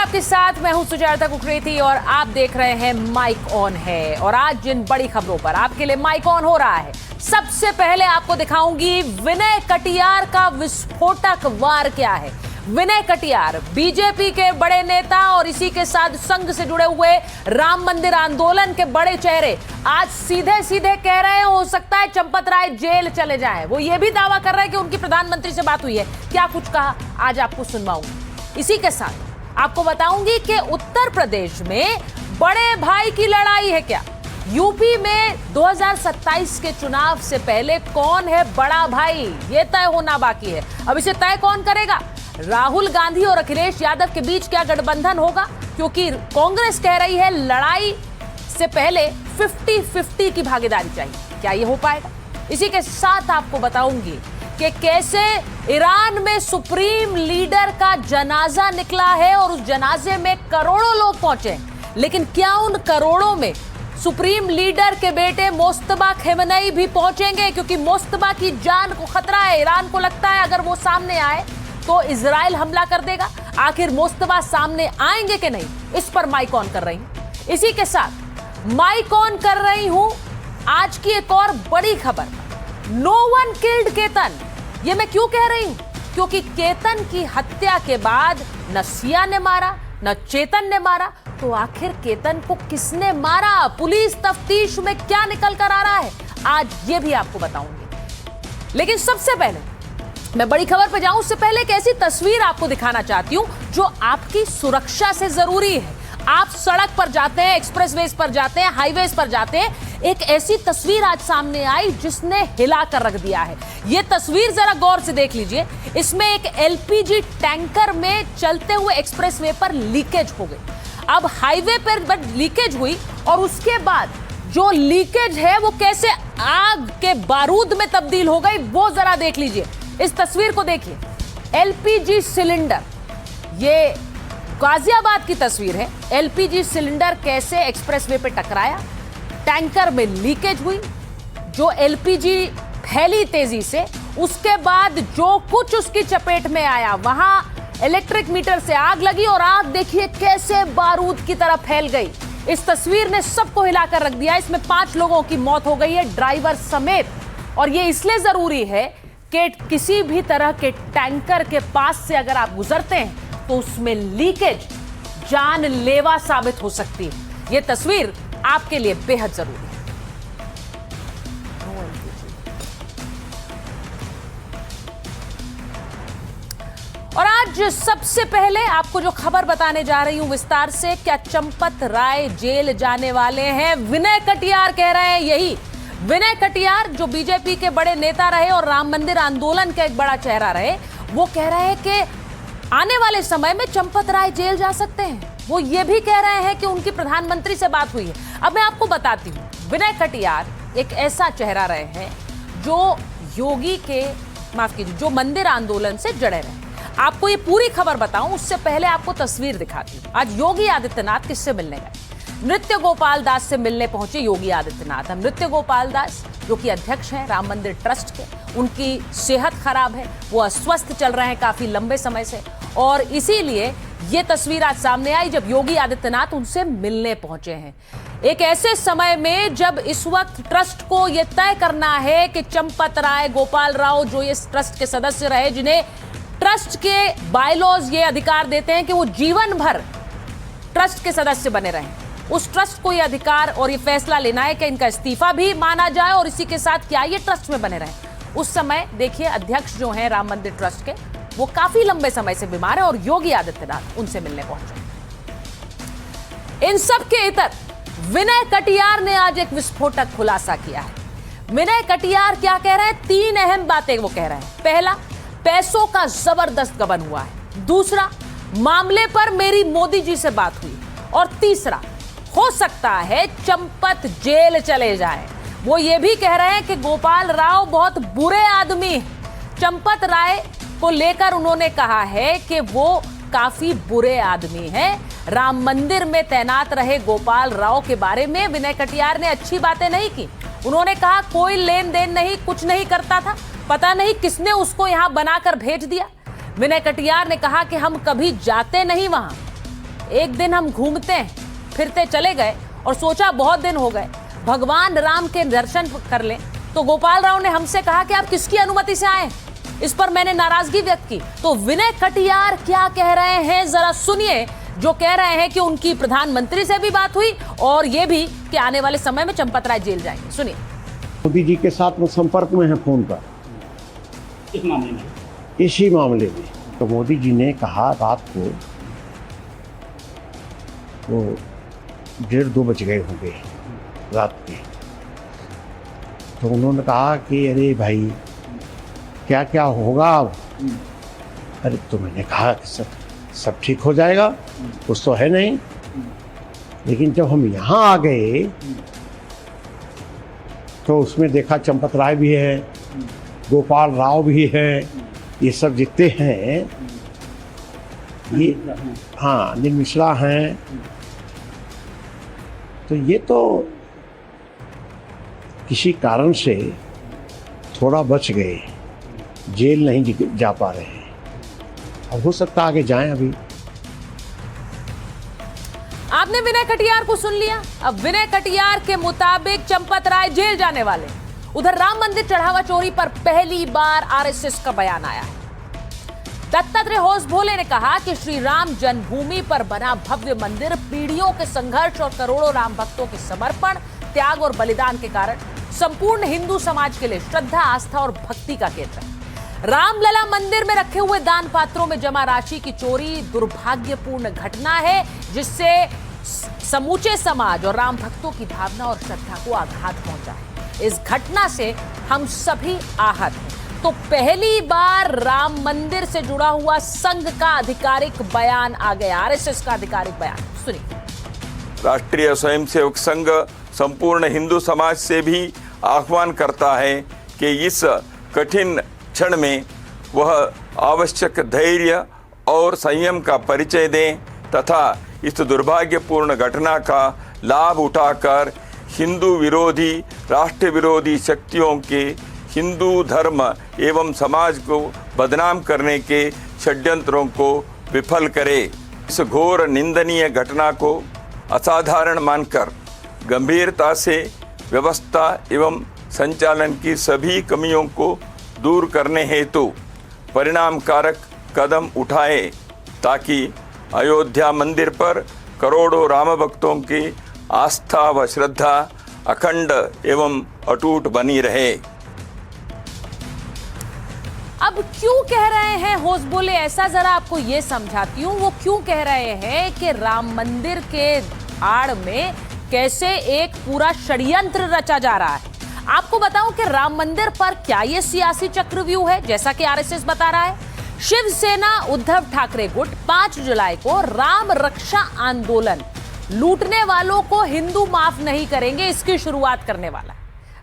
आपके साथ मैं हूं सुजाता कुकरेती और आप देख रहे हैं माइक ऑन है। और आज जिन बड़ी खबरों पर आपके लिए माइक ऑन हो रहा है, सबसे पहले आपको दिखाऊंगी विनय कटियार का विस्फोटक वार क्या है। विनय कटियार बीजेपी के बड़े नेता और इसी के साथ संघ से जुड़े हुए राम मंदिर आंदोलन के बड़े चेहरे आज सीधे सीधे कह रहे हैं हो सकता है चंपत राय जेल चले जाएं। वो ये भी दावा कर रहे हैं कि उनकी प्रधानमंत्री से बात हुई है। क्या कुछ कहा आज आपको सुनवाऊंगी। इसी के साथ आपको बताऊंगी कि उत्तर प्रदेश में बड़े भाई की लड़ाई है क्या। यूपी में 2027 के चुनाव से पहले कौन है बड़ा भाई, यह तय होना बाकी है। अब इसे तय कौन करेगा? राहुल गांधी और अखिलेश यादव के बीच क्या गठबंधन होगा? क्योंकि कांग्रेस कह रही है लड़ाई से पहले 50-50 की भागीदारी चाहिए। क्या यह हो पाएगा? इसी के साथ आपको बताऊंगी कि कैसे ईरान में सुप्रीम लीडर का जनाजा निकला है और उस जनाजे में करोड़ों लोग पहुंचे, लेकिन क्या उन करोड़ों में सुप्रीम लीडर के बेटे मोस्तबा खेमनेई भी पहुंचेंगे? क्योंकि मोस्तबा की जान को खतरा है। ईरान को लगता है अगर वो सामने आए तो इजराइल हमला कर देगा। आखिर मोस्तबा सामने आएंगे कि नहीं, इस पर माइक ऑन कर रही हूं। इसी के साथ माइक ऑन कर रही हूं आज की एक और बड़ी खबर, नो वन किल्ड केतन। ये मैं क्यों कह रही हूं? क्योंकि केतन की हत्या के बाद न सिया ने मारा न चेतन ने मारा, तो आखिर केतन को किसने मारा? पुलिस तफ्तीश में क्या निकल कर आ रहा है, आज ये भी आपको बताऊंगी। लेकिन सबसे पहले मैं बड़ी खबर पे जाऊं उससे पहले एक ऐसी तस्वीर आपको दिखाना चाहती हूं जो आपकी सुरक्षा से जरूरी है। आप सड़क पर जाते हैं, एक्सप्रेसवेज पर जाते हैं, हाईवेज पर जाते हैं, एक ऐसी तस्वीर आज सामने आई जिसने हिला कर रख दिया है। यह तस्वीर जरा गौर से देख लीजिए। इसमें एक एलपीजी टैंकर में चलते हुए एक्सप्रेसवे पर लीकेज हो गई। अब हाईवे पर लीकेज हुई और उसके बाद जो लीकेज है वो कैसे आग के बारूद में तब्दील हो गई, वो जरा देख लीजिए। इस तस्वीर को देखिए। एलपीजी सिलेंडर, ये गाजियाबाद की तस्वीर है। एलपीजी सिलेंडर कैसे एक्सप्रेसवे पे टकराया, टैंकर में लीकेज हुई, जो एलपीजी फैली तेजी से, उसके बाद जो कुछ उसकी चपेट में आया वहां इलेक्ट्रिक मीटर से आग लगी और आग देखिए कैसे बारूद की तरह फैल गई। इस तस्वीर ने सबको हिलाकर रख दिया। इसमें 5 लोगों की मौत हो गई है, ड्राइवर समेत। और ये इसलिए जरूरी है कि किसी भी तरह के टैंकर के पास से अगर आप गुजरते हैं तो उसमें लीकेज जानलेवा साबित हो सकती है। यह तस्वीर आपके लिए बेहद जरूरी है। और आज सबसे पहले आपको जो खबर बताने जा रही हूं विस्तार से, क्या चंपत राय जेल जाने वाले हैं? विनय कटियार कह रहे हैं यही। विनय कटियार जो बीजेपी के बड़े नेता रहे और राम मंदिर आंदोलन का एक बड़ा चेहरा रहे, वो कह रहे हैं कि आने वाले समय में चंपत राय जेल जा सकते हैं। वो ये भी कह रहे हैं कि उनकी प्रधानमंत्री से बात हुई है। अब मैं आपको बताती हूँ, विनय कटियार एक ऐसा चेहरा रहे हैं जो योगी के, माफ कीजिए, जो मंदिर आंदोलन से जड़े रहे। आपको ये पूरी खबर बताऊं उससे पहले आपको तस्वीर दिखाती हूँ। आज योगी आदित्यनाथ किससे मिलने गए? नृत्य गोपाल दास से मिलने पहुंचे योगी आदित्यनाथ। नृत्य गोपाल दास जो कि अध्यक्ष हैं राम मंदिर ट्रस्ट के, उनकी सेहत खराब है, वो अस्वस्थ चल रहे हैं काफी लंबे समय से, और इसीलिए ये तस्वीर आज सामने आई जब योगी आदित्यनाथ उनसे मिलने पहुंचे हैं। एक ऐसे समय में जब इस वक्त ट्रस्ट को यह तय करना है कि चंपत राय, गोपाल राव जो ये ट्रस्ट के सदस्य रहे, जिन्हें ट्रस्ट के बायलॉज ये अधिकार देते हैं कि वो जीवन भर ट्रस्ट के सदस्य बने रहें, उस ट्रस्ट को ये अधिकार और ये फैसला लेना है कि इनका इस्तीफा भी माना जाए और इसी के साथ क्या ये ट्रस्ट में बने रहें। उस समय देखिए अध्यक्ष जो हैं राम मंदिर ट्रस्ट के, वो काफी लंबे समय से बीमार है और योगी आदित्यनाथ उनसे मिलने पहुंचे। इन सब के इतर विनय कटियार ने आज एक विस्फोटक खुलासा किया है। विनय कटियार क्या कह रहे हैं? 3 अहम बातें वो कह रहे हैं। पहला, पैसों का जबरदस्त गबन हुआ है। दूसरा, मामले पर मेरी मोदी जी से बात हुई। और तीसरा, हो सकता है चंपत जेल चले जाएं। वो ये भी कह रहे हैं कि गोपाल राव बहुत बुरे आदमी हैं। चंपत राय को लेकर उन्होंने कहा है कि वो काफी बुरे आदमी हैं। राम मंदिर में तैनात रहे गोपाल राव के बारे में विनय कटियार ने अच्छी बातें नहीं की। उन्होंने कहा कोई लेन देन नहीं, कुछ नहीं करता था, पता नहीं किसने उसको यहां बनाकर भेज दिया। विनय कटियार ने कहा कि हम कभी जाते नहीं वहां। एक दिन हम घूमते फिरते चले गए और सोचा बहुत दिन हो गए, भगवान राम के दर्शन कर लें, तो गोपाल राव ने हमसे कहा कि आप किसकी अनुमति से आए। इस पर मैंने नाराजगी व्यक्त की। तो विनय कटियार क्या कह रहे हैं, जरा सुनिए। जो कह रहे हैं कि उनकी प्रधानमंत्री से भी बात हुई और ये भी कि आने वाले समय में चंपत राय जेल जाएंगे। सुनिए। मोदी जी के साथ वो संपर्क में है फोन पर, इस मामले में, इसी मामले में। तो मोदी जी ने कहा रात को वो 1:30-2 बज गए होंगे रात के, तो उन्होंने कहा कि अरे भाई क्या क्या होगा अब। अरे तो मैंने कहा कि सब ठीक हो जाएगा, कुछ तो है नहीं। लेकिन जब हम यहाँ आ गए तो उसमें देखा चंपत राय भी है, गोपाल राव भी है, ये सब जितने हैं, ये हाँ अनिल मिश्रा हैं। तो ये तो किसी कारण से थोड़ा बच गए, जेल नहीं जा पा रहे हैं। अब हो सकता आगे जाएं। अभी आपने विनय कटियार को सुन लिया। अब विनय कटियार के मुताबिक चंपत राय जेल जाने वाले। उधर राम मंदिर चढ़ावा चोरी पर पहली बार आरएसएस का बयान आया है। दत्तात्रेय होसबोले ने कहा कि श्री राम जन्मभूमि पर बना भव्य मंदिर पीढ़ियों के संघर्ष और करोड़ों राम भक्तों के समर्पण, त्याग और बलिदान के कारण संपूर्ण हिंदू समाज के लिए श्रद्धा, आस्था और भक्ति का केंद्र है। रामलला मंदिर में रखे हुए दान पात्रों में जमा राशि की चोरी दुर्भाग्यपूर्ण घटना है, जिससे समूचे समाज और राम भक्तों की भावना और श्रद्धा को आघात पहुंचा है। इस घटना से हम सभी आहत हैं। तो पहली बार राम मंदिर से जुड़ा हुआ संघ का आधिकारिक बयान आ गया, आरएसएस का आधिकारिक बयान सुनिए। राष्ट्रीय स्वयंसेवक संघ संपूर्ण हिंदू समाज से भी आह्वान करता है कि इस कठिन क्षण में वह आवश्यक धैर्य और संयम का परिचय दें तथा इस दुर्भाग्यपूर्ण घटना का लाभ उठाकर हिंदू विरोधी, राष्ट्र विरोधी शक्तियों के हिंदू धर्म एवं समाज को बदनाम करने के षड्यंत्रों को विफल करे। इस घोर निंदनीय घटना को असाधारण मानकर गंभीरता से व्यवस्था एवं संचालन की सभी कमियों को दूर करने हेतु परिणामकारक कदम उठाए ताकि अयोध्या मंदिर पर करोड़ों राम भक्तों की आस्था व श्रद्धा अखंड एवं अटूट बनी रहे। अब क्यों कह रहे हैं होसबोले ऐसा, जरा आपको ये समझाती हूं। वो क्यों कह रहे हैं कि राम मंदिर के आड़ में कैसे एक पूरा षड्यंत्र रचा जा रहा है। आपको बताऊं कि राम मंदिर पर क्या ये सियासी चक्रव्यूह है, जैसा कि आरएसएस बता रहा है। शिवसेना उद्धव ठाकरे गुट 5 जुलाई को राम रक्षा आंदोलन, लूटने वालों को हिंदू माफ नहीं करेंगे, इसकी शुरुआत करने वाला है।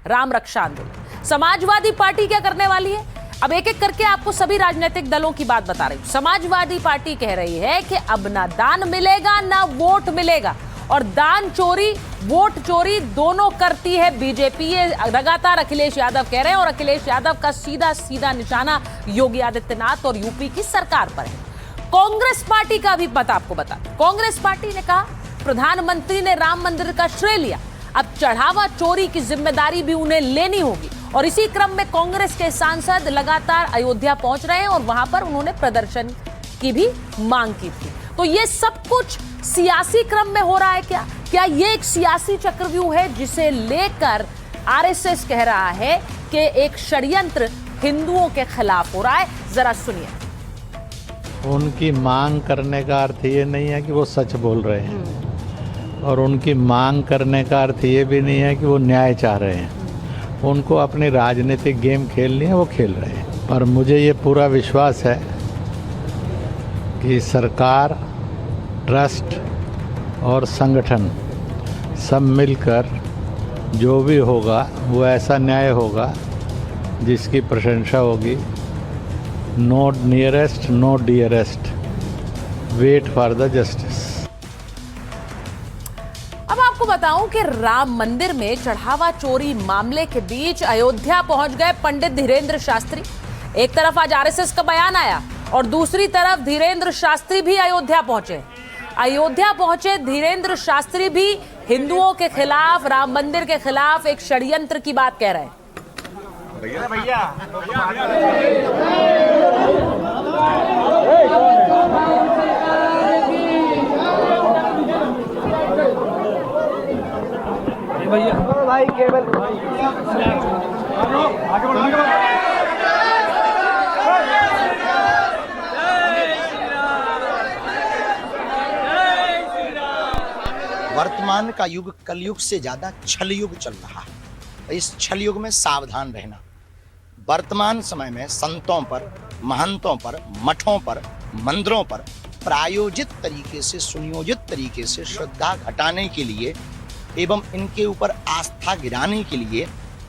राम रक्षा आंदोलन समाजवादी पार्टी क्या करने वाली है, अब एक एक करके आपको सभी राजनीतिक दलों की बात बता रही हूं। समाजवादी पार्टी कह रही है कि अब ना दान मिलेगा ना वोट मिलेगा, और दान चोरी वोट चोरी दोनों करती है बीजेपी। ये लगातार अखिलेश यादव कह रहे हैं और अखिलेश यादव का सीधा सीधा निशाना योगी आदित्यनाथ और यूपी की सरकार पर है। कांग्रेस पार्टी का भी पता आपको बता, कांग्रेस पार्टी ने कहा प्रधानमंत्री ने राम मंदिर का श्रेय लिया, अब चढ़ावा चोरी की जिम्मेदारी भी उन्हें लेनी होगी। और इसी क्रम में कांग्रेस के सांसद लगातार अयोध्या पहुंच रहे हैं और वहां पर उन्होंने प्रदर्शन की भी मांग की थी। तो ये सब कुछ सियासी क्रम में हो रहा है। क्या ये एक सियासी चक्रव्यूह है जिसे लेकर आरएसएस कह रहा है कि एक षड्यंत्र हिंदुओं के खिलाफ हो रहा है? जरा सुनिए। उनकी मांग करने का अर्थ ये नहीं है कि वो सच बोल रहे हैं, और उनकी मांग करने का अर्थ ये भी नहीं है कि वो न्याय चाह रहे हैं। उनको अपनी राजनीतिक गेम खेलनी है, वो खेल रहे हैं। और मुझे ये पूरा विश्वास है कि सरकार, ट्रस्ट और संगठन सब मिलकर जो भी होगा वो ऐसा न्याय होगा जिसकी प्रशंसा होगी। No nearest, no dearest, wait for the justice. अब आपको बताऊं कि राम मंदिर में चढ़ावा चोरी मामले के बीच अयोध्या पहुंच गए पंडित धीरेन्द्र शास्त्री। एक तरफ आज आरएसएस का बयान आया और दूसरी तरफ धीरेन्द्र शास्त्री भी अयोध्या पहुंचे। अयोध्या पहुंचे धीरेन्द्र शास्त्री भी हिंदुओं के खिलाफ, राम मंदिर के खिलाफ एक षड्यंत्र की बात कह रहे हैं। भाई केवल वर्तमान का युग कलयुग से ज्यादा छल युग चल रहा है। इस छल युग में सावधान रहना। वर्तमान समय में संतों पर, महंतों पर, मठों पर, मंदिरों पर प्रायोजित तरीके से, सुनियोजित तरीके से श्रद्धा घटाने के लिए एवं इनके ऊपर आस्था गिराने के लिए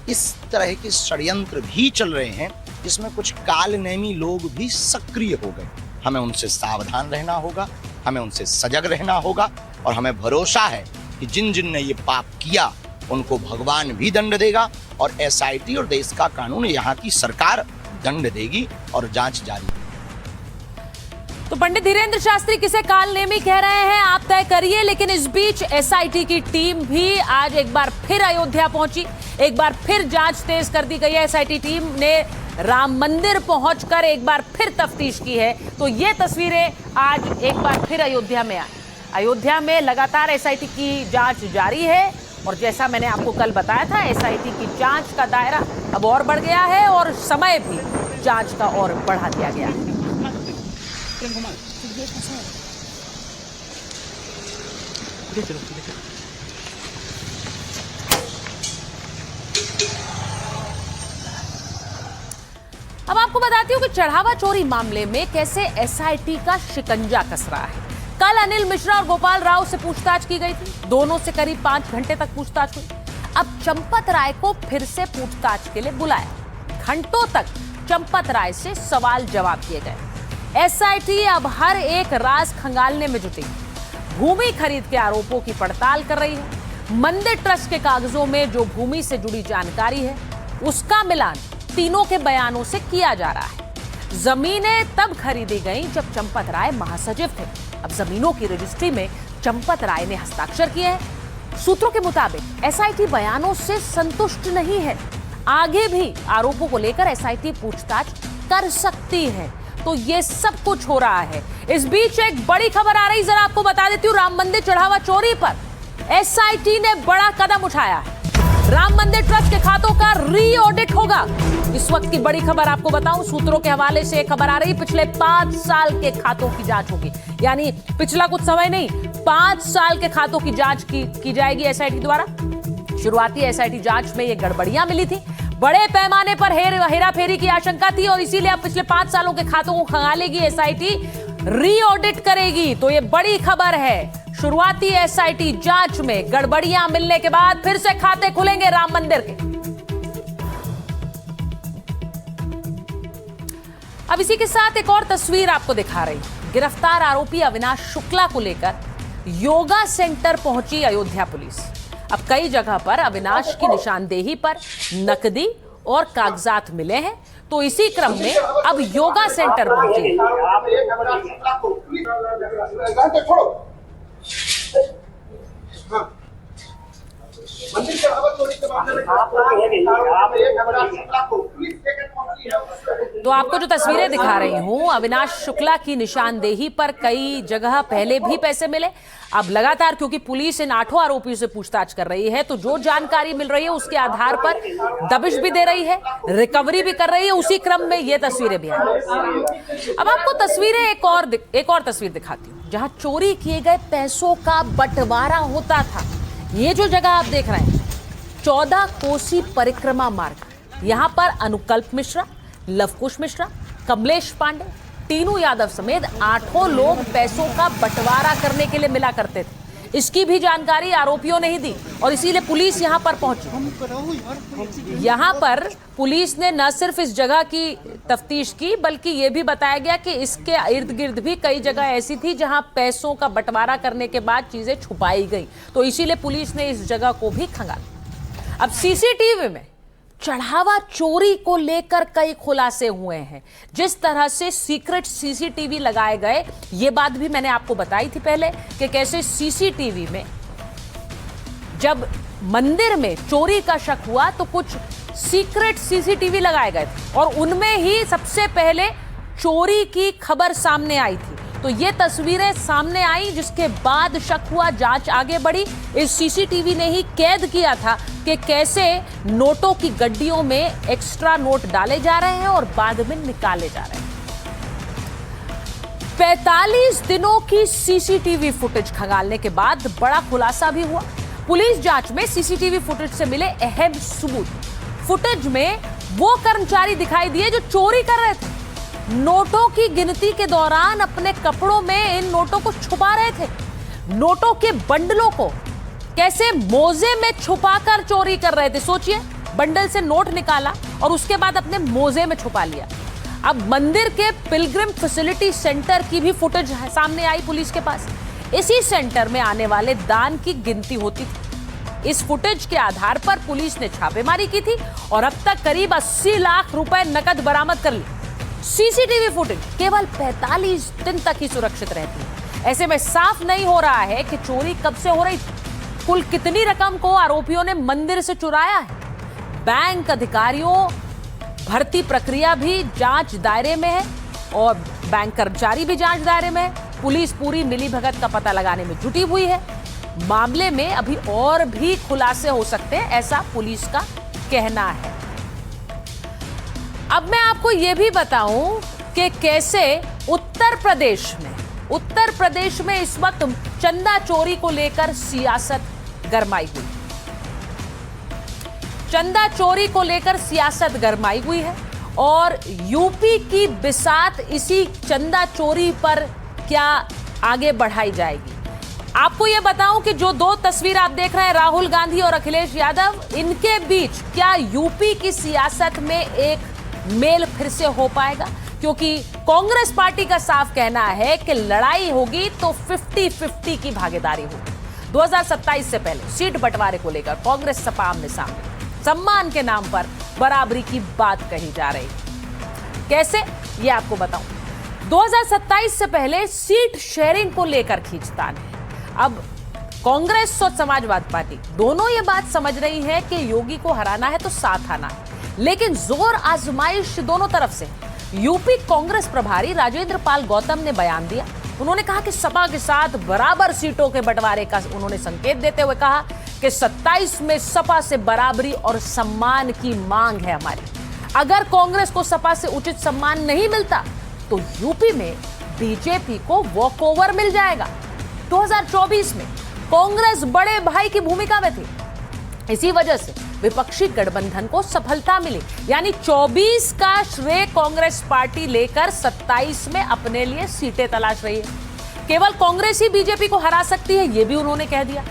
इस तरह के षड्यंत्र भी चल रहे हैं, जिसमें कुछ कालनेमी लोग भी सक्रिय हो गए। हमें उनसे सावधान रहना होगा, हमें उनसे सजग रहना होगा और हमें भरोसा है कि जिन जिन ने ये पाप किया उनको भगवान भी दंड देगा और एसआईटी और देश का कानून, यहाँ की सरकार दंड देगी और जांच जारी। तो पंडित धीरेन्द्र शास्त्री किसे कालनेमी कह रहे हैं आप तय करिए, लेकिन इस बीच एसआईटी की टीम भी आज एक बार फिर अयोध्या पहुंची, एक बार फिर जांच तेज कर दी गई है। एसआईटी टीम ने राम मंदिर पहुंचकर एक बार फिर तफ्तीश की है। तो ये तस्वीरें आज एक बार फिर अयोध्या में आई। अयोध्या में लगातार एसआईटी की जांच जारी है और जैसा मैंने आपको कल बताया था, एसआईटी की जांच का दायरा अब और बढ़ गया है और समय भी जांच का और बढ़ा दिया गया है। अब आपको बताती हूँ कि चढ़ावा चोरी मामले में कैसे एसआईटी का शिकंजा कस रहा है। कल अनिल मिश्रा और गोपाल राव से पूछताछ की गई थी। दोनों से करीब 5 घंटे तक पूछताछ हुई। अब चंपत राय को फिर से पूछताछ के लिए बुलाया। घंटों तक चंपत राय से सवाल जवाब किए गए। एसआईटी अब हर एक राज खंगालने में जुटी। भूमि खरीद के आरोपों की पड़ताल कर रही है। मंदिर ट्रस्ट के कागजों में जो भूमि से जुड़ी जानकारी है उसका मिलान तीनों के बयानों से किया जा रहा है। जमीनें तब खरीदी गईं जब चंपत राय महासचिव थे। अब जमीनों की रजिस्ट्री में चंपत राय ने हस्ताक्षर किए हैं। सूत्रों के मुताबिक एसआईटी बयानों से संतुष्ट नहीं है। आगे भी आरोपों को लेकर एसआईटी पूछताछ कर सकती है। तो ये सब कुछ हो रहा है। इस बीच एक बड़ी खबर आ रही, जरा आपको बता देती हूँ। राम मंदिर चढ़ावा चोरी पर एसआईटी ने बड़ा कदम उठाया है। राम मंदिर ट्रस्ट के खातों का री ऑडिट होगा। इस वक्त की बड़ी खबर आपको बताऊं, सूत्रों के हवाले से खबर आ रही, पिछले 5 साल के खातों की जांच होगी। यानी पिछला कुछ समय नहीं, 5 साल के खातों की जांच की जाएगी एसआईटी द्वारा। शुरुआती एसआईटी जांच में ये गड़बड़ियां मिली थी। बड़े पैमाने पर हेराफेरी की आशंका थी और इसीलिए अब पिछले 5 सालों के खातों को खंगालेगी एसआईटी, री ऑडिट करेगी। तो ये बड़ी खबर है। शुरुआती एसआईटी जांच में गड़बड़ियां मिलने के बाद फिर से खाते खुलेंगे राम मंदिर के। अब इसी के साथ एक और तस्वीर आपको दिखा रही। गिरफ्तार आरोपी अविनाश शुक्ला को लेकर योगा सेंटर पहुंची अयोध्या पुलिस। अब कई जगह पर अविनाश की निशानदेही पर नकदी और कागजात मिले हैं। तो इसी क्रम में अब योगा सेंटर पहुंची। तो आपको जो तस्वीरें दिखा रही हूं, अविनाश शुक्ला की निशानदेही पर कई जगह पहले भी पैसे मिले। अब लगातार क्योंकि पुलिस इन 8 आरोपियों से पूछताछ कर रही है, तो जो जानकारी मिल रही है उसके आधार पर दबिश भी दे रही है, रिकवरी भी कर रही है। उसी क्रम में ये तस्वीरें भी आ रही। अब आपको तस्वीरें एक और तस्वीर दिखाती हूँ, जहां चोरी किए गए पैसों का बंटवारा होता था। ये जो जगह आप देख रहे हैं, 14 कोसी परिक्रमा मार्ग। यहां पर अनुकल्प मिश्रा, लवकुश मिश्रा, कमलेश पांडे, टीनू यादव समेत 8 लोग पैसों का बंटवारा करने के लिए मिला करते थे। इसकी भी जानकारी आरोपियों ने ही दी और इसीलिए पुलिस यहां पर पहुंची। यहां पर पुलिस ने न सिर्फ इस जगह की तफ्तीश की, बल्कि यह भी बताया गया कि इसके इर्द गिर्द भी कई जगह ऐसी थी जहां पैसों का बंटवारा करने के बाद चीजें छुपाई गई। तो इसीलिए पुलिस ने इस जगह को भी खंगाला। अब सीसीटीवी में चढ़ावा चोरी को लेकर कई खुलासे हुए हैं। जिस तरह से सीक्रेट सीसीटीवी लगाए गए, ये बात भी मैंने आपको बताई थी पहले कि कैसे सीसीटीवी में जब मंदिर में चोरी का शक हुआ तो कुछ सीक्रेट सीसीटीवी लगाए गए थे और उनमें ही सबसे पहले चोरी की खबर सामने आई थी। तो ये तस्वीरें सामने आई, जिसके बाद शक हुआ, जांच आगे बढ़ी। इस सीसीटीवी ने ही कैद किया था कि कैसे नोटों की गड्डियों में एक्स्ट्रा नोट डाले जा रहे हैं और बाद में निकाले जा रहे हैं। 45 दिनों की सीसीटीवी फुटेज खंगालने के बाद बड़ा खुलासा भी हुआ। पुलिस जांच में सीसीटीवी फुटेज से मिले अहम सबूत। फुटेज में वो कर्मचारी दिखाई दिए जो चोरी कर रहे थे। नोटों की गिनती के दौरान अपने कपड़ों में इन नोटों को छुपा रहे थे। नोटों के बंडलों को कैसे मोजे में छुपाकर चोरी कर रहे थे। सोचिए, बंडल से नोट निकाला और उसके बाद अपने मोजे में छुपा लिया। अब मंदिर के पिलग्रिम फैसिलिटी सेंटर की भी फुटेज सामने आई पुलिस के पास। इसी सेंटर में आने वाले दान की गिनती होती थी। इस फुटेज के आधार पर पुलिस ने छापेमारी की थी और अब तक करीब 80 लाख रुपए नकद बरामद कर ली। सीसीटीवी फुटेज केवल 45 दिन तक ही सुरक्षित रहती है। ऐसे में साफ नहीं हो रहा है कि चोरी कब से हो रही थी, कुल कितनी रकम को आरोपियों ने मंदिर से चुराया है। बैंक अधिकारियों भर्ती प्रक्रिया भी जांच दायरे में है और बैंक कर्मचारी भी जांच दायरे में है। पुलिस पूरी मिलीभगत का पता लगाने में जुटी हुई है। मामले में अभी और भी खुलासे हो सकते हैं, ऐसा पुलिस का कहना है। अब मैं आपको यह भी बताऊं कि कैसे उत्तर प्रदेश में इस वक्त चंदा चोरी को लेकर सियासत गरमाई हुई। चंदा चोरी को लेकर सियासत गरमाई हुई है और यूपी की बिसात इसी चंदा चोरी पर क्या आगे बढ़ाई जाएगी। आपको यह बताऊं कि जो दो तस्वीर आप देख रहे हैं, राहुल गांधी और अखिलेश यादव, इनके बीच क्या यूपी की सियासत में एक मेल फिर से हो पाएगा? क्योंकि कांग्रेस पार्टी का साफ कहना है कि लड़ाई होगी तो 50-50 की भागीदारी होगी। 2027 से पहले सीट बंटवारे को लेकर कांग्रेस सपा आमने सामने, सम्मान के नाम पर बराबरी की बात कही जा रही है। कैसे, ये आपको बताऊं। 2027 से पहले सीट शेयरिंग को लेकर खींचतान है। अब कांग्रेस और समाजवादी पार्टी दोनों ये बात समझ रही है कि योगी को हराना है तो साथ आना है, लेकिन जोर आजमाइश दोनों तरफ से। यूपी कांग्रेस प्रभारी राजेंद्र पाल गौतम ने बयान दिया। उन्होंने कहा कि सपा के साथ बराबर सीटों के बंटवारे का उन्होंने संकेत देते हुए कहा कि 27 में सपा से बराबरी और सम्मान की मांग है हमारी। अगर कांग्रेस को सपा से उचित सम्मान नहीं मिलता तो यूपी में बीजेपी को वॉकओवर मिल जाएगा। 2024 में कांग्रेस बड़े भाई की भूमिका में थी, इसी वजह से विपक्षी गठबंधन को सफलता मिली। यानी 24 का श्रेय कांग्रेस पार्टी लेकर 27 में अपने लिए सीटें तलाश रही है। केवल कांग्रेस ही बीजेपी को हरा सकती है, यह भी उन्होंने कह दिया।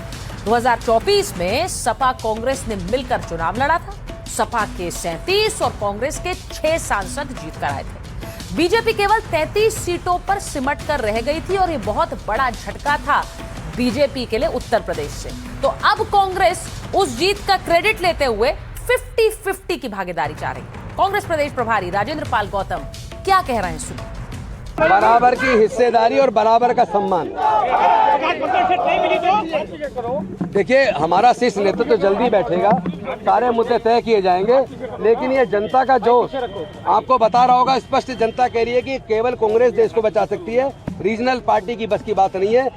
2024 में सपा कांग्रेस ने मिलकर चुनाव लड़ा था। सपा के 37 और कांग्रेस के 6 सांसद जीत कर आए थे। बीजेपी केवल 33 सीटों पर सिमट कर रह गई थी और यह बहुत बड़ा झटका था बीजेपी के लिए उत्तर प्रदेश से। तो अब कांग्रेस उस जीत का क्रेडिट लेते हुए 50-50 की भागीदारी चाह रही है। कांग्रेस प्रदेश प्रभारी राजेंद्र पाल गौतम क्या कह रहे हैं, सुनिए। बराबर की हिस्सेदारी और बराबर का सम्मान। देखिए, हमारा शीर्ष नेतृत्व तो जल्दी बैठेगा, सारे मुद्दे तय किए जाएंगे, लेकिन ये जनता का जोश आपको बता रहा होगा। स्पष्ट जनता कह रही है कि केवल कांग्रेस देश को बचा सकती है, रीजनल पार्टी की बस की बात नहीं है।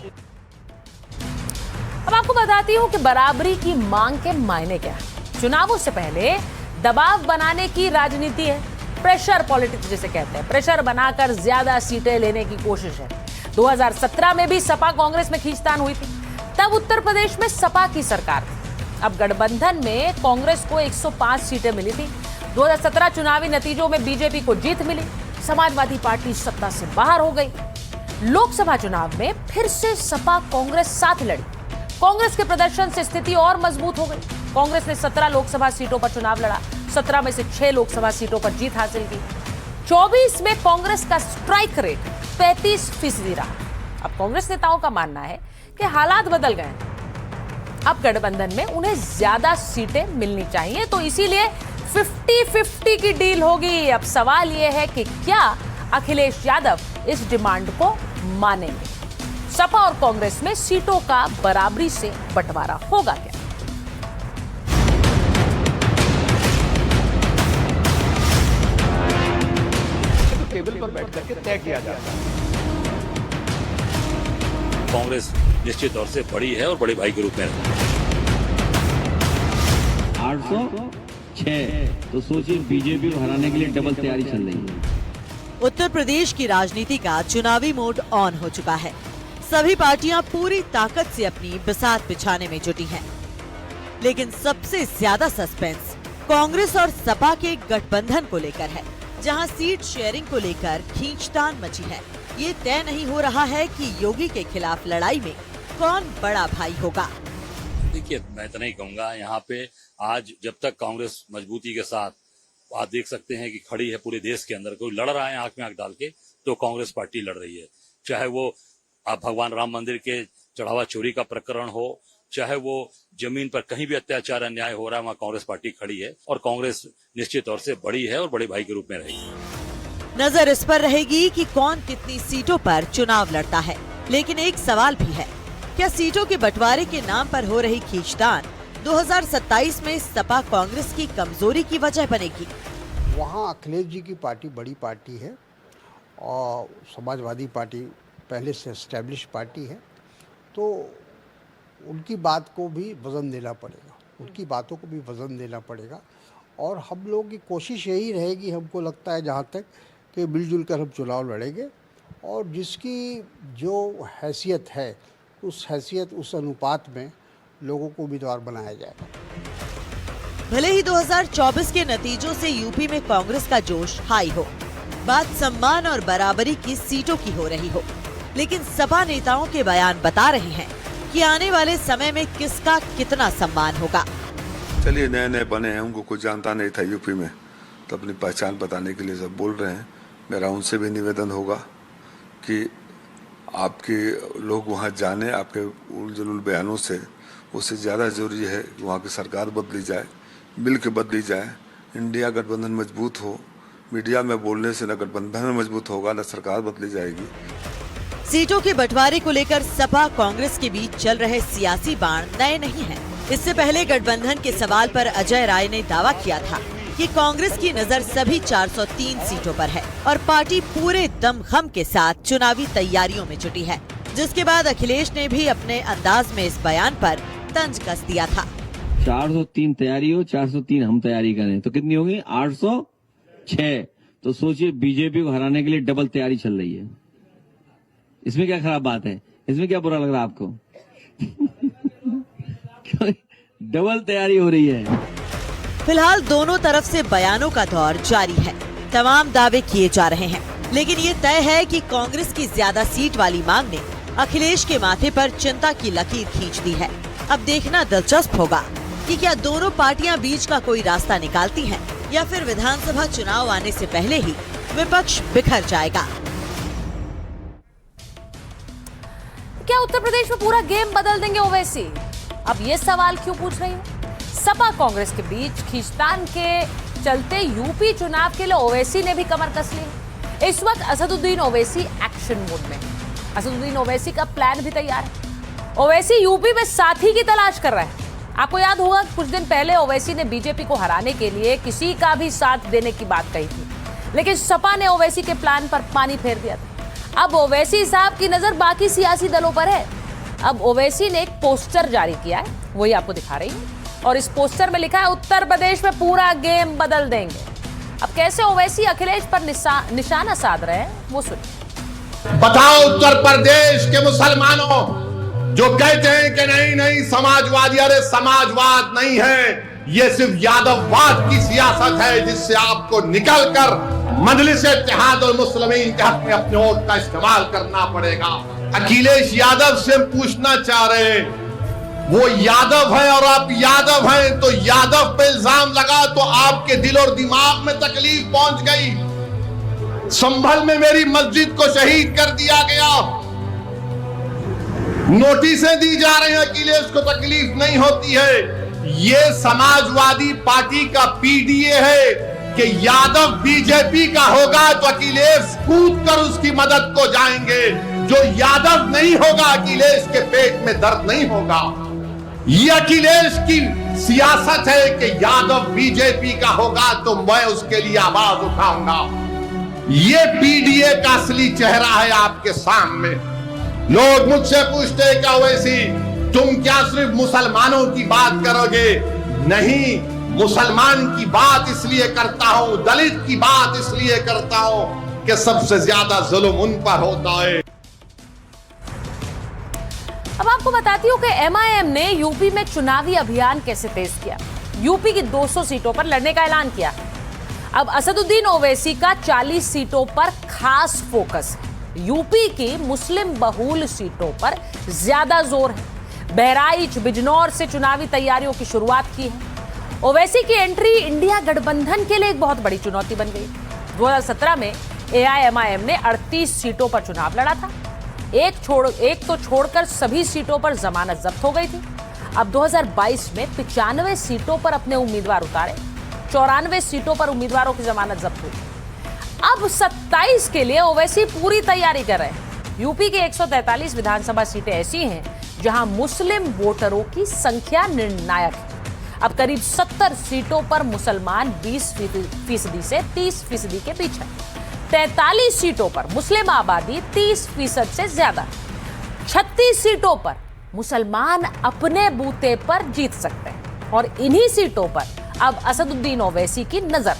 अब आपको बताती हूं कि बराबरी की मांग के मायने क्या है। चुनावों से पहले दबाव बनाने की राजनीति है, प्रेशर पॉलिटिक्स जिसे कहते हैं। प्रेशर बनाकर ज्यादा सीटें लेने की कोशिश है। 2017 में भी सपा कांग्रेस में खींचतान हुई थी, तब उत्तर प्रदेश में सपा की सरकार थी। अब गठबंधन में कांग्रेस को 105 सीटें मिली थी। 2017 चुनावी नतीजों में बीजेपी को जीत मिली, समाजवादी पार्टी सत्ता से बाहर हो गई। लोकसभा चुनाव में फिर से सपा कांग्रेस साथ लड़ी। कांग्रेस के प्रदर्शन से स्थिति और मजबूत हो गई। कांग्रेस ने 17 लोकसभा सीटों पर चुनाव लड़ा, 17 में से 6 लोकसभा सीटों पर जीत हासिल की। 24 में कांग्रेस का स्ट्राइक रेट 35% रहा। अब कांग्रेस नेताओं का मानना है कि हालात बदल गए, अब गठबंधन में उन्हें ज्यादा सीटें मिलनी चाहिए, तो इसीलिए 50-50 की डील होगी। अब सवाल यह है कि क्या अखिलेश यादव इस डिमांड को मानेंगे? सपा और कांग्रेस में सीटों का बराबरी से बंटवारा होगा क्या? टेबल पर बैठ करके तय किया जाता है। कांग्रेस निश्चित तौर से बड़ी है और बड़े भाई के रूप में रहती है। 806 तो सोचिए बीजेपी को हराने के लिए डबल तैयारी चल रही है। उत्तर प्रदेश की राजनीति का चुनावी मोड ऑन हो चुका है। सभी पार्टियां पूरी ताकत से अपनी बिसात बिछाने में जुटी हैं। लेकिन सबसे ज्यादा सस्पेंस कांग्रेस और सपा के गठबंधन को लेकर है, जहां सीट शेयरिंग को लेकर खींचतान मची है। ये तय नहीं हो रहा है कि योगी के खिलाफ लड़ाई में कौन बड़ा भाई होगा। देखिए, मैं इतना ही कहूंगा, यहाँ पे आज जब तक कांग्रेस मजबूती के साथ आप देख सकते हैं कि खड़ी है पूरे देश के अंदर, कोई लड़ रहा है आंख में आंख डाल के, तो कांग्रेस पार्टी लड़ रही है। चाहे वो आप भगवान राम मंदिर के चढ़ावा चोरी का प्रकरण हो, चाहे वो जमीन पर कहीं भी अत्याचार अन्याय हो रहा है, वहाँ कांग्रेस पार्टी खड़ी है और कांग्रेस निश्चित तौर से बड़ी है और बड़े भाई के रूप में रहेगी। नजर इस पर रहेगी कि कौन कितनी सीटों पर चुनाव लड़ता है। लेकिन एक सवाल भी है, क्या सीटों के बंटवारे के नाम पर हो रही खींचतान 2027 में सपा कांग्रेस की कमजोरी की वजह बनेगी? वहाँ अखिलेश जी की पार्टी बड़ी पार्टी है और समाजवादी पार्टी पहले से एस्टेब्लिश पार्टी है, तो उनकी बात को भी वज़न देना पड़ेगा, उनकी बातों को भी वज़न देना पड़ेगा। और हम लोगों की कोशिश यही रहेगी, हमको लगता है जहाँ तक, कि मिलजुल कर हम चुनाव लड़ेंगे और जिसकी जो हैसियत है उस हैसियत, उस अनुपात में लोगों को उम्मीदवार बनाया जाएगा। भले ही 2024 के नतीजों से यूपी में कांग्रेस का जोश हाई हो, बात सम्मान और बराबरी की सीटों की हो रही हो, लेकिन सपा नेताओं के बयान बता रहे हैं कि आने वाले समय में किसका कितना सम्मान होगा। चलिए, नए नए बने हैं, उनको कुछ जानता नहीं था यूपी में, तो अपनी पहचान बताने के लिए सब बोल रहे हैं। मेरा उनसे भी निवेदन होगा कि आपके लोग वहाँ जाने, आपके उलझुल बयानों से, उससे ज़्यादा जरूरी है कि वहाँ की सरकार बदली जाए, मिल के बदली जाए, इंडिया गठबंधन मजबूत हो। मीडिया में बोलने से न गठबंधन मजबूत होगा न सरकार बदली जाएगी। सीटों के बंटवारे को लेकर सपा कांग्रेस के बीच चल रहे सियासी बाण नए नहीं हैं। इससे पहले गठबंधन के सवाल पर अजय राय ने दावा किया था कि कांग्रेस की नजर सभी 403 सीटों पर है और पार्टी पूरे दमखम के साथ चुनावी तैयारियों में जुटी है, जिसके बाद अखिलेश ने भी अपने अंदाज में इस बयान पर तंज कस दिया था। 403 तैयारी हो, 403 हम तैयारी करें तो कितनी होगी? 806 तो सोचिए बीजेपी को हराने के लिए डबल तैयारी चल रही है। इसमें क्या खराब बात है? इसमें क्या बुरा लग रहा है आपको? डबल तैयारी हो रही है। फिलहाल दोनों तरफ से बयानों का दौर जारी है, तमाम दावे किए जा रहे हैं, लेकिन ये तय है कि कांग्रेस की ज्यादा सीट वाली मांग ने अखिलेश के माथे पर चिंता की लकीर खींच दी है। अब देखना दिलचस्प होगा कि क्या दोनों पार्टियां बीच का कोई रास्ता निकालती हैं या फिर विधानसभा चुनाव आने से पहले ही विपक्ष बिखर जाएगा। क्या उत्तर प्रदेश में पूरा गेम बदल देंगे ओवैसी? अब ये सवाल क्यों पूछ रही हूँ? सपा कांग्रेस के बीच खींचतान के चलते यूपी चुनाव के लिए ओवैसी ने भी कमर कस ली। इस वक्त असदुद्दीन ओवैसी एक्शन मोड में है। असदुद्दीन ओवैसी का प्लान भी तैयार है। ओवैसी यूपी में साथी की तलाश कर रहा है। आपको याद होगा कुछ दिन पहले ओवैसी ने बीजेपी को हराने के लिए किसी का भी साथ देने की बात कही थी, लेकिन सपा ने ओवैसी के प्लान पर पानी फेर दिया था। अब ओवैसी साहब की नजर बाकी सियासी दलों पर है। अब ओवैसी ने एक पोस्टर जारी किया है, वही आपको दिखा रही हूं, और इस पोस्टर में लिखा है उत्तर प्रदेश में पूरा गेम बदल देंगे। अब कैसे ओवैसी अखिलेश पर निशाना साध रहे हैं वो सुनिए। बताओ उत्तर प्रदेश के मुसलमानों जो कहते हैं कि नहीं नहीं समाजवादी, अरे समाजवाद नहीं है, ये सिर्फ यादववाद की सियासत है, जिससे आपको निकलकर मजलिस इत्तेहाद और मुस्लिमीन के हक में अपने वोट का इस्तेमाल करना पड़ेगा। अखिलेश यादव से हम पूछना चाह रहे हैं, वो यादव है और आप यादव हैं, तो यादव पे इल्जाम लगा तो आपके दिल और दिमाग में तकलीफ पहुंच गई। संभल में मेरी मस्जिद को शहीद कर दिया गया, नोटिसें दी जा रही हैं, अखिलेश को तकलीफ नहीं होती है। ये समाजवादी पार्टी का पीडीए है कि यादव बीजेपी का होगा तो अखिलेश कूद कर उसकी मदद को जाएंगे, जो यादव नहीं होगा अखिलेश के पेट में दर्द नहीं होगा। ये अखिलेश की सियासत है कि यादव बीजेपी का होगा तो मैं उसके लिए आवाज उठाऊंगा। ये पीडीए का असली चेहरा है आपके सामने। लोग मुझसे पूछते हैं क्या वैसी तुम क्या सिर्फ मुसलमानों की बात करोगे? नहीं, मुसलमान की बात इसलिए करता हूं, दलित की बात इसलिए करता हूं कि सबसे ज्यादा जुल्म उन पर होता है। अब आपको बताती हूँ कि एमआईएम ने यूपी में चुनावी अभियान कैसे तेज किया। यूपी की 200 सीटों पर लड़ने का ऐलान किया। अब असदुद्दीन ओवैसी का 40 सीटों पर खास फोकस है। यूपी की मुस्लिम बहुल सीटों पर ज्यादा जोर है। बहराइच, बिजनौर से चुनावी तैयारियों की शुरुआत की है। ओवैसी की एंट्री इंडिया गठबंधन के लिए एक बहुत बड़ी चुनौती बन गई। 2017 में एआईएमआईएम ने 38 सीटों पर चुनाव लड़ा था। एक तो छोड़कर सभी सीटों पर जमानत जब्त हो गई थी। अब 2022 में 95 सीटों पर अपने उम्मीदवार उतारे, 94 सीटों पर उम्मीदवारों की जमानत जब्त हुई। अब 27 के लिए ओवैसी पूरी तैयारी कर रहे हैं। यूपी की 143 विधानसभा सीटें ऐसी हैं जहां मुस्लिम वोटरों की संख्या निर्णायक है। अब करीब 70 सीटों पर मुसलमान 20% से 30% के बीच है। 43 सीटों पर मुस्लिम आबादी 30% से ज्यादा। 36 सीटों पर मुसलमान अपने बूते पर जीत सकते हैं और इन्हीं सीटों पर अब असदुद्दीन ओवैसी की नजर।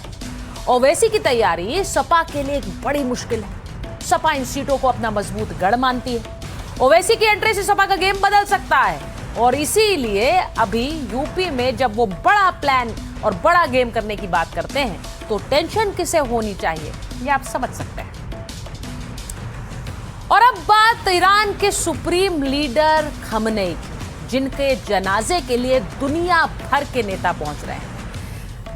ओवैसी की तैयारी सपा के लिए एक बड़ी मुश्किल है। सपा इन सीटों को अपना मजबूत गढ़ मानती है। ओवैसी की एंट्री से सपा का गेम बदल सकता है और इसीलिए अभी यूपी में जब वो बड़ा प्लान और बड़ा गेम करने की बात करते हैं तो टेंशन किसे होनी चाहिए ये आप समझ सकते हैं। और अब बात ईरान के सुप्रीम लीडर खमनेई की, जिनके जनाजे के लिए दुनिया भर के नेता पहुंच रहे हैं।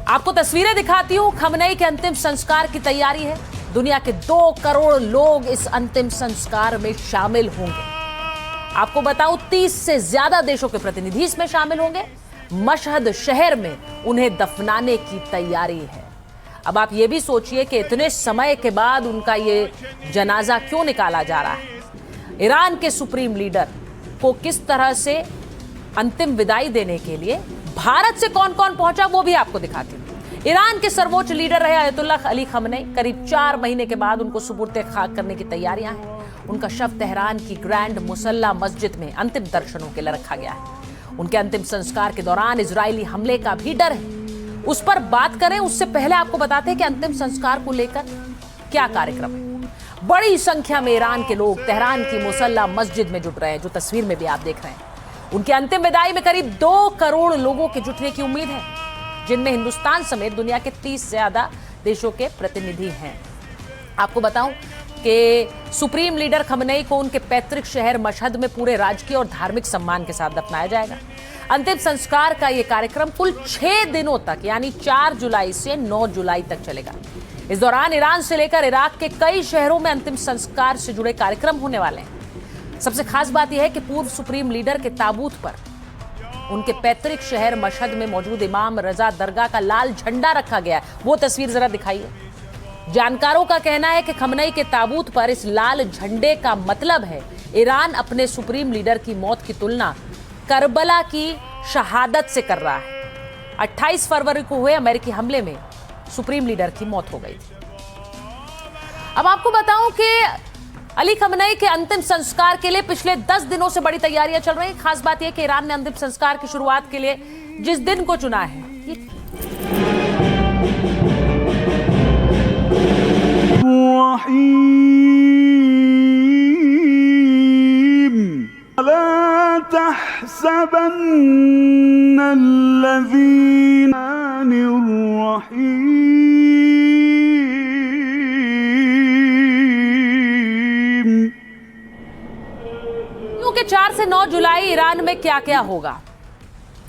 आपको तस्वीरें दिखाती हूं। खमनेई के अंतिम संस्कार की तैयारी है। दुनिया के 2 करोड़ लोग इस अंतिम संस्कार में शामिल होंगे। आपको बताऊं 30 से ज्यादा देशों के प्रतिनिधि इसमें शामिल होंगे। मशहद शहर में उन्हें दफनाने की तैयारी है। अब आप ये भी सोचिए कि इतने समय के बाद उनका ये जनाजा क्यों निकाला जा रहा है। ईरान के सुप्रीम लीडर को किस तरह से अंतिम विदाई देने के लिए भारत से कौन कौन पहुंचा वो भी आपको दिखाती हूं। ईरान के सर्वोच्च लीडर रहे अयतुल्लाह अली खमनेई, करीब 4 महीने के बाद उनको सुपुर्द खाक करने की तैयारियां हैं। उनका शव तेहरान की ग्रैंड मुसल्ला मस्जिद में अंतिम दर्शनों के लिए रखा गया है। उनके अंतिम संस्कार के दौरान इजरायली हमले का भी डर है। उस पर बात करें उससे पहले आपको बताते हैं कि अंतिम संस्कार को लेकर क्या कार्यक्रम है। बड़ी संख्या में ईरान के लोग तेहरान की मुसल्ला मस्जिद में जुट रहे हैं, जो तस्वीर में भी आप देख रहे हैं। उनके अंतिम विदाई में करीब 2 करोड़ लोगों के जुटने की उम्मीद है, जिनमें हिंदुस्तान समेत दुनिया के 30 से ज्यादा देशों के प्रतिनिधि हैं। आपको बताऊं कि सुप्रीम लीडर खमनेई को उनके पैतृक शहर मशहद में पूरे राजकीय और धार्मिक सम्मान के साथ दफनाया जाएगा। अंतिम संस्कार का यह कार्यक्रम कुल 6 दिनों तक यानी 4 जुलाई से 9 जुलाई तक चलेगा। इस दौरान ईरान से लेकर इराक के कई शहरों में अंतिम संस्कार से जुड़े कार्यक्रम होने वाले हैं। सबसे खास बात यह है कि पूर्व सुप्रीम लीडर के ताबूत पर उनके पैतृक शहर मशहद में मौजूद इमाम रजा दरगाह का लाल झंडा रखा गया है। वो तस्वीर जरा दिखाइए। जानकारों का कहना है कि खमनेई के ताबूत पर इस लाल झंडे का मतलब है ईरान अपने सुप्रीम लीडर की मौत की तुलना करबला की शहादत से कर रहा है। 28 फरवरी को हुए अमेरिकी हमले में सुप्रीम लीडर की मौत हो गई थी। अब आपको बताऊं कि अली खमनेई के अंतिम संस्कार के लिए पिछले 10 दिनों से बड़ी तैयारियां चल रही हैं। खास बात यह कि ईरान ने अंतिम संस्कार की शुरुआत के लिए जिस दिन को चुना है क्योंकि 4 से 9 जुलाई ईरान में क्या क्या होगा।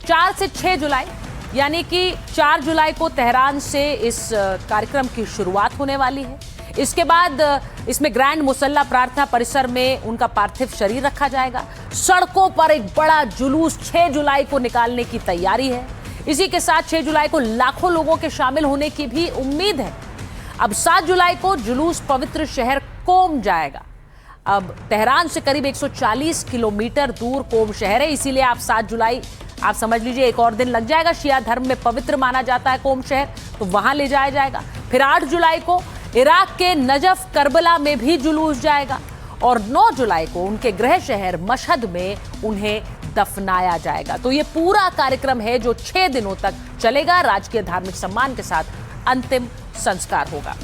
4 से 6 जुलाई यानी कि 4 जुलाई को तेहरान से इस कार्यक्रम की शुरुआत होने वाली है। इसके बाद इसमें ग्रैंड मुसल्ला प्रार्थना परिसर में उनका पार्थिव शरीर रखा जाएगा। सड़कों पर एक बड़ा जुलूस 6 जुलाई को निकालने की तैयारी है। इसी के साथ 6 जुलाई को लाखों लोगों के शामिल होने की भी उम्मीद है। अब 7 जुलाई को जुलूस पवित्र शहर कोम जाएगा। अब तेहरान से करीब 140 किलोमीटर दूर कोम शहर है, इसीलिए आप 7 जुलाई आप समझ लीजिए एक और दिन लग जाएगा। शिया धर्म में पवित्र माना जाता है कोम शहर, तो वहां ले जाया जाएगा। फिर 8 जुलाई को इराक के नजफ करबला में भी जुलूस जाएगा और 9 जुलाई को उनके गृह शहर मशहद में उन्हें दफनाया जाएगा। तो ये पूरा कार्यक्रम है जो 6 दिनों तक चलेगा। राजकीय धार्मिक सम्मान के साथ अंतिम संस्कार होगा।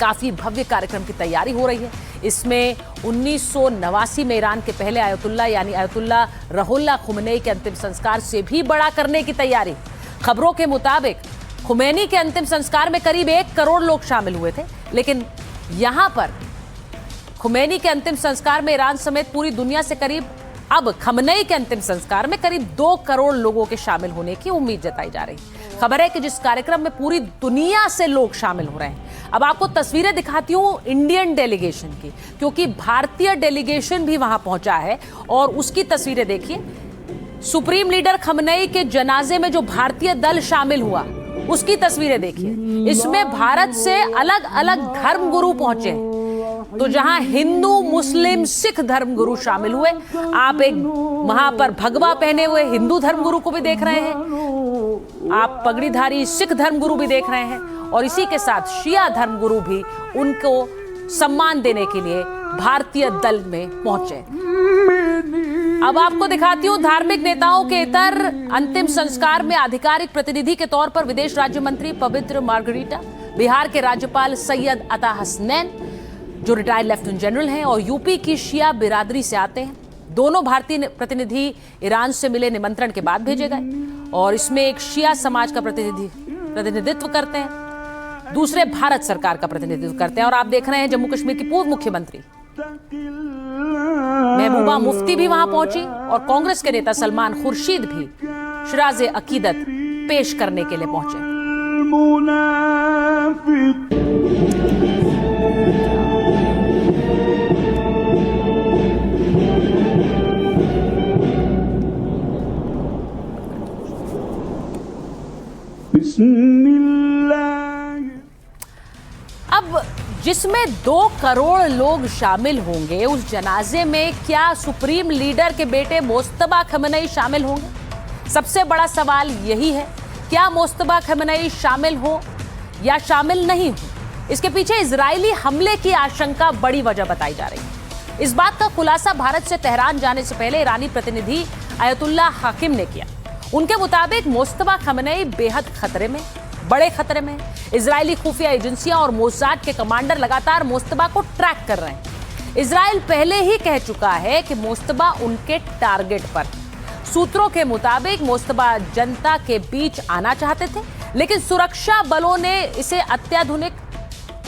काफी भव्य कार्यक्रम की तैयारी हो रही है। इसमें 1989 में ईरान के पहले आयतुल्ला यानी आयतुल्ला रुहुल्लाह खुमैनी के अंतिम संस्कार से भी बड़ा करने की तैयारी। खबरों के मुताबिक खुमैनी के अंतिम संस्कार में करीब 1 करोड़ लोग शामिल हुए थे, लेकिन यहां पर खुमैनी के अंतिम संस्कार में ईरान समेत पूरी दुनिया से करीब अब खमनेई के अंतिम संस्कार में करीब 2 करोड़ लोगों के शामिल होने की उम्मीद जताई जा रही है। खबर है कि जिस कार्यक्रम में पूरी दुनिया से लोग शामिल हो रहे हैं। अब आपको तस्वीरें दिखाती हूं इंडियन डेलीगेशन की, क्योंकि भारतीय डेलीगेशन भी वहां पहुंचा है और उसकी तस्वीरें देखिए। सुप्रीम लीडर खमनेई के जनाजे में जो भारतीय दल शामिल हुआ उसकी तस्वीरें देखिए। इसमें भारत से अलग अलग धर्मगुरु पहुंचे, तो जहां हिंदू मुस्लिम सिख धर्मगुरु शामिल हुए। आप एक वहां पर भगवा पहने हुए हिंदू धर्मगुरु को भी देख रहे हैं, आप पगड़ीधारी सिख धर्मगुरु भी देख रहे हैं और इसी के साथ शिया धर्मगुरु भी उनको सम्मान देने के लिए भारतीय दल में पहुंचे। अब आपको दिखाती हूं धार्मिक नेताओं के इतर अंतिम संस्कार में आधिकारिक प्रतिनिधि के तौर पर विदेश राज्य मंत्री पवित्र मार्गरीटा, बिहार के राज्यपाल सैयद अता हसनैन जो रिटायर्ड लेफ्टिनेंट जनरल हैं और यूपी की शिया बिरादरी से आते हैं। दोनों भारतीय प्रतिनिधि ईरान से मिले निमंत्रण के बाद भेजे गए और इसमें एक शिया समाज का प्रतिनिधित्व करते हैं, दूसरे भारत सरकार का प्रतिनिधित्व करते हैं। और आप देख रहे हैं जम्मू कश्मीर की पूर्व मुख्यमंत्री महबूबा मुफ्ती भी वहां पहुंची और कांग्रेस के नेता सलमान खुर्शीद भी शराज़े अकीदत पेश करने के लिए पहुंचे। अब जिसमें 2 करोड़ लोग शामिल होंगे, उस जनाजे में क्या सुप्रीम लीडर के बेटे मोस्तबा खमनेई शामिल होंगे? सबसे बड़ा सवाल यही है, क्या मोस्तबा खमनेई शामिल हो या शामिल नहीं हो? इसके पीछे इजरायली हमले की आशंका बड़ी वजह बताई जा रही है। इस बात का खुलासा भारत से तेहरान जाने से पहले ईरानी प्रतिनिधि आयतुल्ला हाकिम ने किया। उनके मुताबिक मोस्तबा खमनेई बेहद खतरे में, बड़े खतरे में। इजरायली खुफिया एजेंसियां और मोसाद के कमांडर लगातार मोस्तबा को ट्रैक कर रहे हैं। इजराइल पहले ही कह चुका है कि मोस्तबा उनके टारगेट पर। सूत्रों के मुताबिक मोस्तबा जनता के बीच आना चाहते थे, लेकिन सुरक्षा बलों ने इसे अत्याधुनिक,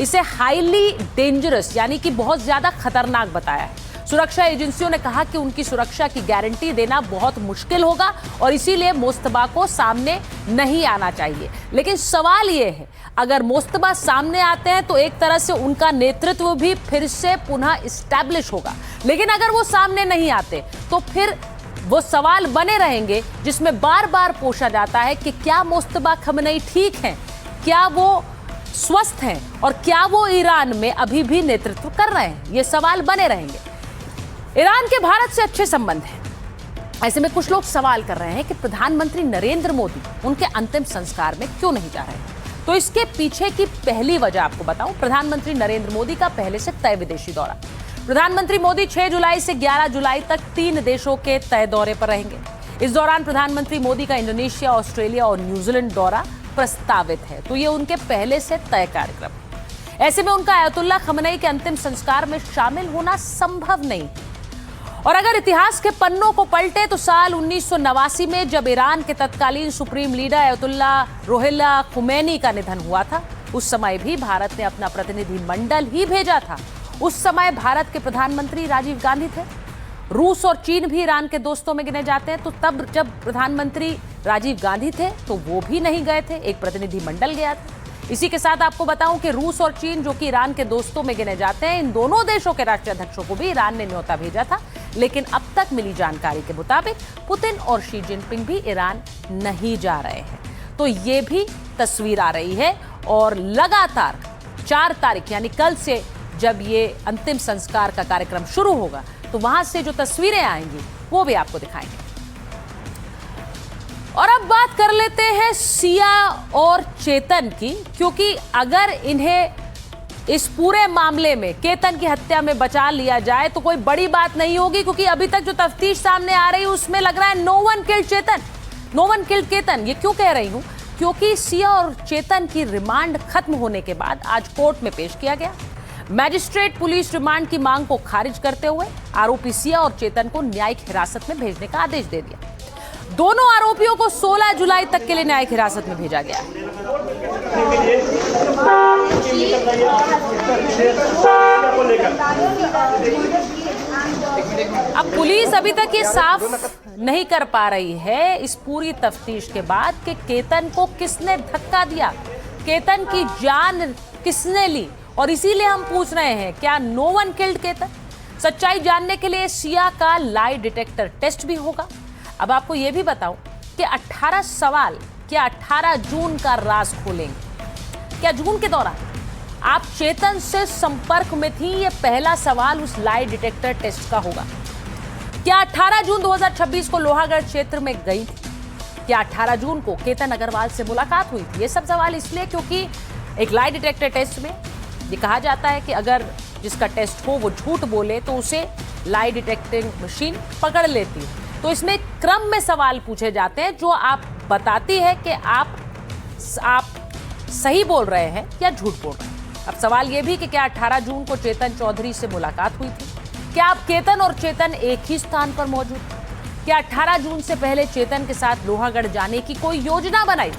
इसे हाईली डेंजरस यानी कि बहुत ज्यादा खतरनाक बताया है। सुरक्षा एजेंसियों ने कहा कि उनकी सुरक्षा की गारंटी देना बहुत मुश्किल होगा और इसीलिए मोस्तबा को सामने नहीं आना चाहिए। लेकिन सवाल यह है, अगर मोस्तबा सामने आते हैं तो एक तरह से उनका नेतृत्व भी फिर से पुनः इस्टेब्लिश होगा, लेकिन अगर वो सामने नहीं आते तो फिर वो सवाल बने रहेंगे जिसमें बार बार पूछा जाता है कि क्या मोस्तबा खमनेई ठीक हैं, क्या वो स्वस्थ हैं और क्या वो ईरान में अभी भी नेतृत्व कर रहे हैं। ये सवाल बने रहेंगे। ईरान के भारत से अच्छे संबंध हैं, ऐसे में कुछ लोग सवाल कर रहे हैं कि प्रधानमंत्री नरेंद्र मोदी उनके अंतिम संस्कार में क्यों नहीं जा रहे हैं। तो इसके पीछे की पहली वजह आपको बताऊं, प्रधानमंत्री नरेंद्र मोदी का पहले से तय विदेशी दौरा। प्रधानमंत्री मोदी 6 जुलाई से 11 जुलाई तक 3 देशों के तय दौरे पर रहेंगे। इस दौरान प्रधानमंत्री मोदी का इंडोनेशिया, ऑस्ट्रेलिया और न्यूजीलैंड दौरा प्रस्तावित है, तो ये उनके पहले से तय कार्यक्रम। ऐसे में उनका आयतुल्ला खमनेई के अंतिम संस्कार में शामिल होना संभव नहीं। और अगर इतिहास के पन्नों को पलटे तो साल 1989 में जब ईरान के तत्कालीन supreme leader ayatollah Ruhollah Khomeini का निधन हुआ था, उस समय भी भारत ने अपना प्रतिनिधि मंडल ही भेजा था। उस समय भारत के प्रधानमंत्री राजीव गांधी थे। रूस और चीन भी ईरान के दोस्तों में गिने जाते हैं, तो तब जब प्रधानमंत्री राजीव गांधी थे तो वो भी नहीं गए थे, एक प्रतिनिधि मंडल गया था। इसी के साथ आपको बताऊं कि रूस और चीन, जो कि ईरान के दोस्तों में गिने जाते हैं, इन दोनों देशों के राष्ट्रीय अध्यक्षों को भी ईरान ने न्योता भेजा था। लेकिन अब तक मिली जानकारी के मुताबिक पुतिन और शी जिनपिंग भी ईरान नहीं जा रहे हैं। तो ये भी तस्वीर आ रही है और लगातार 4 तारीख यानी कल से जब ये अंतिम संस्कार का कार्यक्रम शुरू होगा तो वहां से जो तस्वीरें आएंगी वो भी आपको दिखाएंगे। और अब बात कर लेते हैं सिया और चेतन की, क्योंकि अगर इन्हें इस पूरे मामले में केतन की हत्या में बचा लिया जाए तो कोई बड़ी बात नहीं होगी, क्योंकि अभी तक जो तफ्तीश सामने आ रही है उसमें लग रहा है नो वन किल्ड चेतन, नो वन किल्ड केतन। ये क्यों कह रही हूं? क्योंकि सिया और चेतन की रिमांड खत्म होने के बाद आज कोर्ट में पेश किया गया। मैजिस्ट्रेट पुलिस रिमांड की मांग को खारिज करते हुए आरोपी सिया और चेतन को न्यायिक हिरासत में भेजने का आदेश दे दिया। दोनों आरोपियों को 16 जुलाई तक के लिए न्यायिक हिरासत में भेजा गया है। अब पुलिस अभी तक ये साफ नहीं कर पा रही है इस पूरी तफ्तीश के बाद कि केतन को किसने धक्का दिया, केतन की जान किसने ली, और इसीलिए हम पूछ रहे हैं क्या नो वन किल्ड केतन। सच्चाई जानने के लिए सिया का लाई डिटेक्टर टेस्ट भी होगा। अब आपको यह भी बताऊं कि 18 सवाल क्या 18 जून का राज खोलेंगे। क्या जून के दौरान आप चेतन से संपर्क में थी? ये पहला सवाल उस लाई डिटेक्टर टेस्ट का होगा। क्या 18 जून 2026 को लोहागढ़ क्षेत्र में गई थी? क्या 18 जून को केतन अग्रवाल से मुलाकात हुई थी? ये सब सवाल इसलिए क्योंकि एक लाई डिटेक्टर टेस्ट में ये कहा जाता है कि अगर जिसका टेस्ट हो वो झूठ बोले तो उसे लाई डिटेक्टिंग मशीन पकड़ लेती है। तो इसमें क्रम में सवाल पूछे जाते हैं जो आप बताती है कि आप सही बोल रहे हैं या झूठ बोल रहे हैं। अब सवाल यह भी कि क्या 18 जून को चेतन चौधरी से मुलाकात हुई थी? क्या आप केतन और चेतन एक ही स्थान पर मौजूद थे? क्या 18 जून से पहले चेतन के साथ लोहागढ़ जाने की कोई योजना बनाई?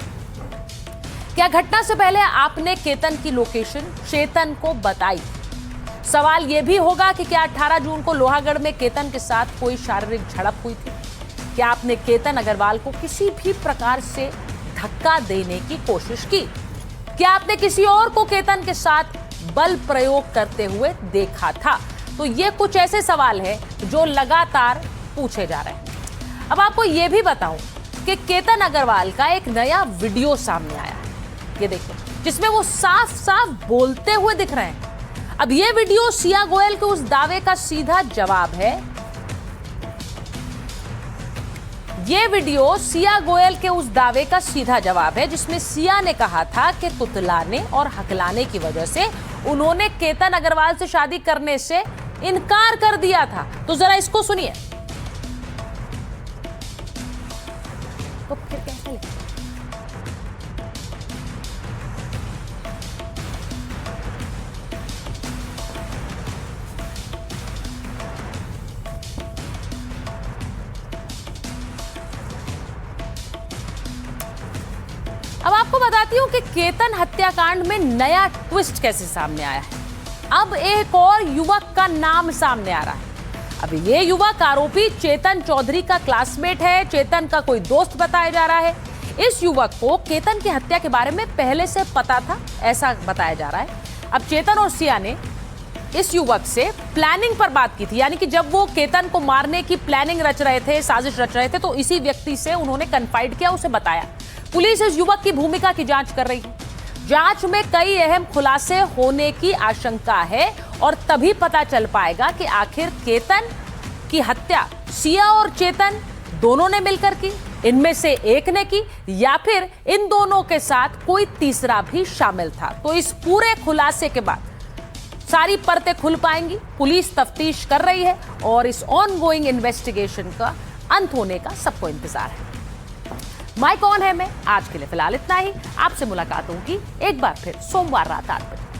क्या घटना से पहले आपने केतन की लोकेशन चेतन को बताई? सवाल यह भी होगा कि क्या 18 जून को लोहागढ़ में केतन के साथ कोई शारीरिक झड़प हुई थी? क्या आपने केतन अग्रवाल को किसी भी प्रकार से धक्का देने की कोशिश की? क्या आपने किसी और को केतन के साथ बल प्रयोग करते हुए देखा था? तो ये कुछ ऐसे सवाल हैं जो लगातार पूछे जा रहे हैं। अब आपको यह भी बताऊं कि केतन अग्रवाल का एक नया वीडियो सामने आया है, ये देखिए, जिसमें वो साफ साफ बोलते हुए दिख रहे हैं। अब ये वीडियो सिया गोयल के उस दावे का सीधा जवाब है। ये वीडियो सिया गोयल के उस दावे का सीधा जवाब है जिसमें सिया ने कहा था कि तुतलाने और हकलाने की वजह से उन्होंने केतन अग्रवाल से शादी करने से इनकार कर दिया था। तो जरा इसको सुनिए। तो फिर कैसे लगे? अब आपको बताती हूं कि केतन हत्याकांड में नया ट्विस्ट कैसे सामने आया है। अब एक और युवक का नाम सामने आ रहा है। अब ये युवक आरोपी चेतन चौधरी का क्लासमेट है, चेतन का कोई दोस्त बताया जा रहा है। इस युवक को केतन की हत्या के बारे में पहले से पता था, ऐसा बताया जा रहा है। अब चेतन और सिया ने इस युवक से प्लानिंग पर बात की थी, यानी कि जब वो केतन को मारने की प्लानिंग रच रहे थे, साजिश रच रहे थे, तो इसी व्यक्ति से उन्होंने कन्फाइड किया, उसे बताया। पुलिस इस युवक की भूमिका की जांच कर रही है। जांच में कई अहम खुलासे होने की आशंका है और तभी पता चल पाएगा कि आखिर केतन की हत्या सिया और चेतन दोनों ने मिलकर की, इनमें से एक ने की, या फिर इन दोनों के साथ कोई तीसरा भी शामिल था। तो इस पूरे खुलासे के बाद सारी परतें खुल पाएंगी। पुलिस तफ्तीश कर रही है और इस ऑनगोइंग इन्वेस्टिगेशन का अंत होने का सबको इंतजार है। माइक ऑन है में आज के लिए फिलहाल इतना ही। आपसे मुलाकात होगी एक बार फिर सोमवार रात 8 बजे।